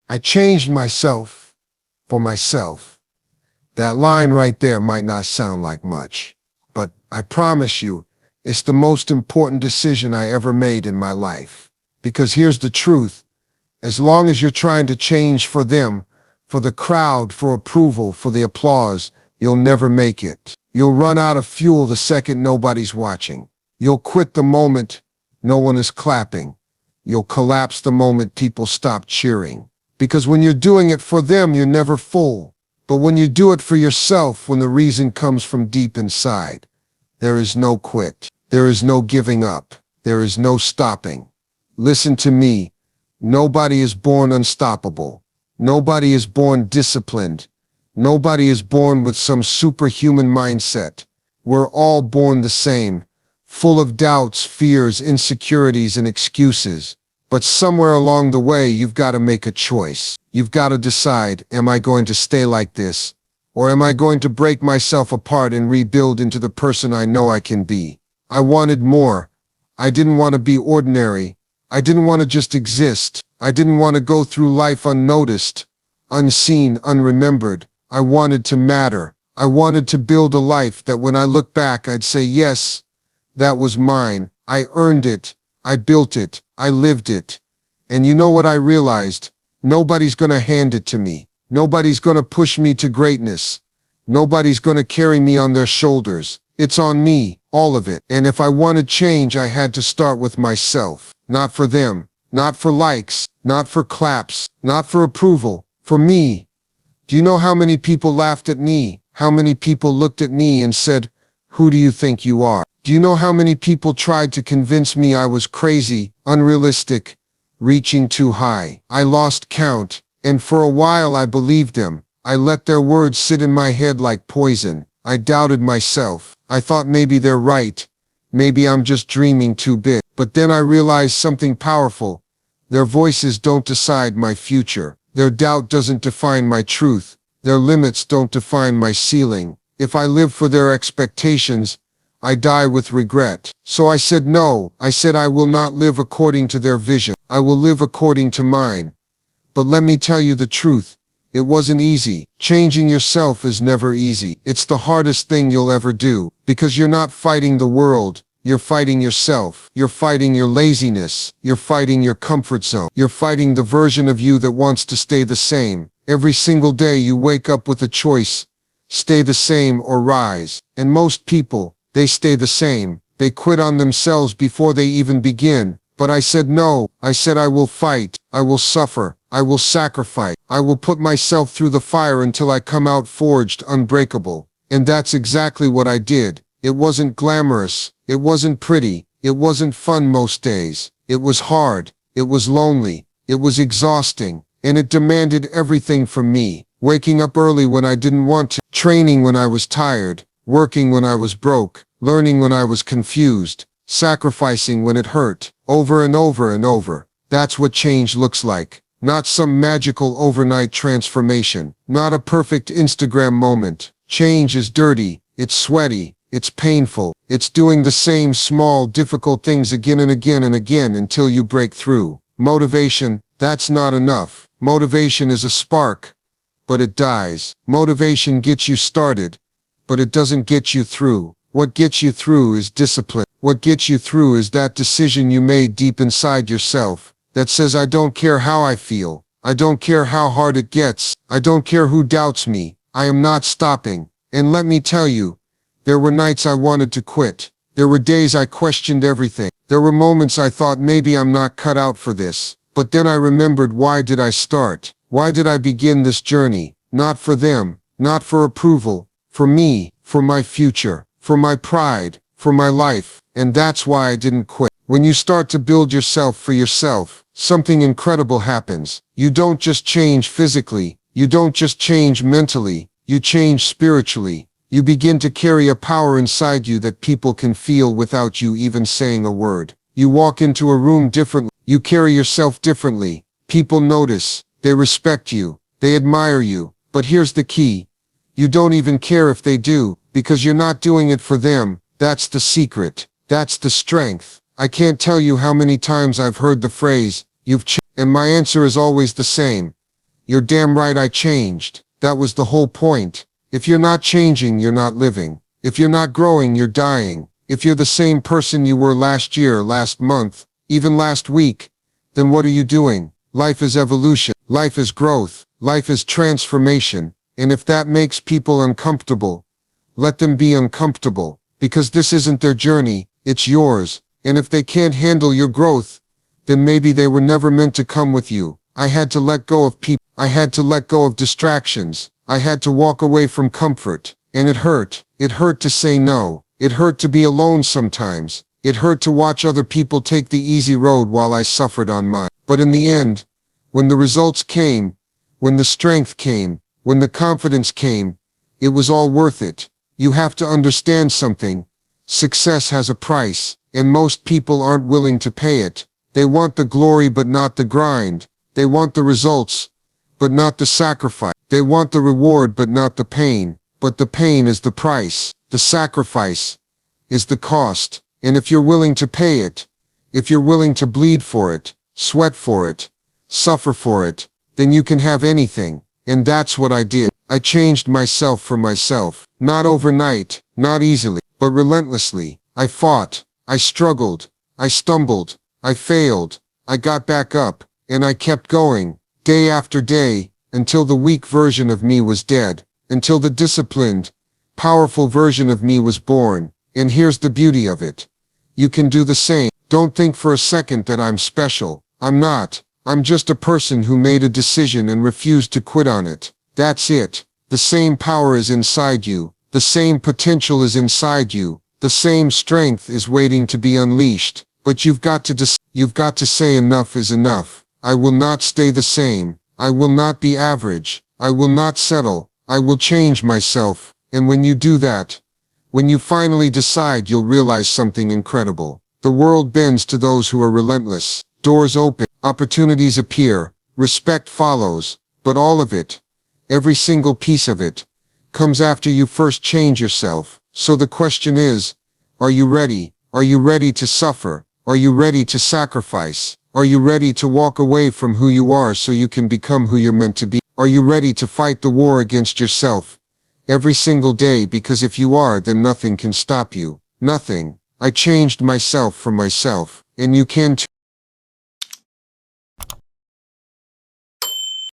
I changed myself for myself. That line right there might not sound like much, but I promise you, it's the most important decision I ever made in my life. Because here's the truth. As long as you're trying to change for them, for the crowd, for approval, for the applause, you'll never make it. You'll run out of fuel the second nobody's watching. You'll quit the moment no one is clapping. You'll collapse the moment people stop cheering. Because when you're doing it for them, you're never full. But when you do it for yourself, when the reason comes from deep inside, there is no quit. There is no giving up. There is no stopping. Listen to me. Nobody is born unstoppable. Nobody is born disciplined. Nobody is born with some superhuman mindset. We're all born the same, full of doubts, fears, insecurities, and excuses. But somewhere along the way, you've got to make a choice. You've got to decide, am I going to stay like this? Or am I going to break myself apart and rebuild into the person I know I can be? I wanted more. I didn't want to be ordinary. I didn't want to just exist. I didn't want to go through life unnoticed, unseen, unremembered. I wanted to matter. I wanted to build a life that when I look back, I'd say, yes, that was mine. I earned it. I built it. I lived it. And you know what I realized? Nobody's gonna hand it to me. Nobody's gonna push me to greatness. Nobody's gonna carry me on their shoulders. It's on me, all of it. And if I wanted change, I had to start with myself. Not for them, not for likes, not for claps, not for approval, for me. Do you know how many people laughed at me? How many people looked at me and said, "Who do you think you are?" Do you know how many people tried to convince me I was crazy, unrealistic, reaching too high? I lost count, and for a while I believed them. I let their words sit in my head like poison. I doubted myself. I thought maybe they're right. Maybe I'm just dreaming too big. But then I realized something powerful. Their voices don't decide my future. Their doubt doesn't define my truth. Their limits don't define my ceiling. If I live for their expectations, I die with regret. So I said no. I said I will not live according to their vision. I will live according to mine. But let me tell you the truth. It wasn't easy. Changing yourself is never easy. It's the hardest thing you'll ever do. Because you're not fighting the world. You're fighting yourself. You're fighting your laziness. You're fighting your comfort zone. You're fighting the version of you that wants to stay the same. Every single day you wake up with a choice. Stay the same or rise. And most people, they stay the same. They quit on themselves before they even begin. But I said no. I said I will fight. I will suffer. I will sacrifice. I will put myself through the fire until I come out forged, unbreakable. And that's exactly what I did. It wasn't glamorous. It wasn't pretty. It wasn't fun most days. It was hard. It was lonely. It was exhausting. And it demanded everything from me. Waking up early when I didn't want to. Training when I was tired. Working when I was broke. Learning when I was confused. Sacrificing when it hurt. Over and over and over. That's what change looks like. Not some magical overnight transformation. Not a perfect Instagram moment. Change is dirty. It's sweaty. It's painful. It's doing the same small, difficult things again and again and again until you break through. Motivation, that's not enough. Motivation is a spark, but it dies. Motivation gets you started, but it doesn't get you through. What gets you through is discipline. What gets you through is that decision you made deep inside yourself that says, I don't care how I feel. I don't care how hard it gets. I don't care who doubts me. I am not stopping. And let me tell you, there were nights I wanted to quit. There were days I questioned everything. There were moments I thought maybe I'm not cut out for this. But then I remembered, why did I start? Why did I begin this journey? Not for them, not for approval, for me, for my future, for my pride, for my life. And that's why I didn't quit. When you start to build yourself for yourself, something incredible happens. You don't just change physically. You don't just change mentally. You change spiritually. You begin to carry a power inside you that people can feel without you even saying a word. You walk into a room differently. You carry yourself differently. People notice. They respect you. They admire you. But here's the key. You don't even care if they do, because you're not doing it for them. That's the secret. That's the strength. I can't tell you how many times I've heard the phrase, you've changed, and my answer is always the same. You're damn right I changed. That was the whole point. If you're not changing, you're not living. If you're not growing, you're dying. If you're the same person you were last year, last month, even last week, then what are you doing? Life is evolution. Life is growth. Life is transformation. And if that makes people uncomfortable, let them be uncomfortable, because this isn't their journey, it's yours. And if they can't handle your growth, then maybe they were never meant to come with you. I had to let go of people. I had to let go of distractions. I had to walk away from comfort. And it hurt. It hurt to say no. It hurt to be alone sometimes. It hurt to watch other people take the easy road while I suffered on mine. But in the end, when the results came, when the strength came, when the confidence came, it was all worth it. You have to understand something. Success has a price, and most people aren't willing to pay it. They want the glory but not the grind. They want the results, but not the sacrifice. They want the reward but not the pain. But the pain is the price. The sacrifice is the cost. And if you're willing to pay it, if you're willing to bleed for it, sweat for it, suffer for it, then you can have anything. And that's what I did. I changed myself for myself. Not overnight, not easily, but relentlessly. I fought, I struggled, I stumbled, I failed, I got back up, and I kept going, day after day, until the weak version of me was dead, until the disciplined, powerful version of me was born. And here's the beauty of it. You can do the same. Don't think for a second that I'm special. I'm not. I'm just a person who made a decision and refused to quit on it. That's it. The same power is inside you. The same potential is inside you. The same strength is waiting to be unleashed. But you've got to say enough is enough. I will not stay the same. I will not be average. I will not settle. I will change myself. And when you do that, when you finally decide, you'll realize something incredible. The world bends to those who are relentless. Doors open, opportunities appear, respect follows, but all of it, every single piece of it, comes after you first change yourself. So the question is, are you ready? Are you ready to suffer? Are you ready to sacrifice? Are you ready to walk away from who you are so you can become who you're meant to be? Are you ready to fight the war against yourself every single day? Because if you are, then nothing can stop you. Nothing. I changed myself for myself, and you can too.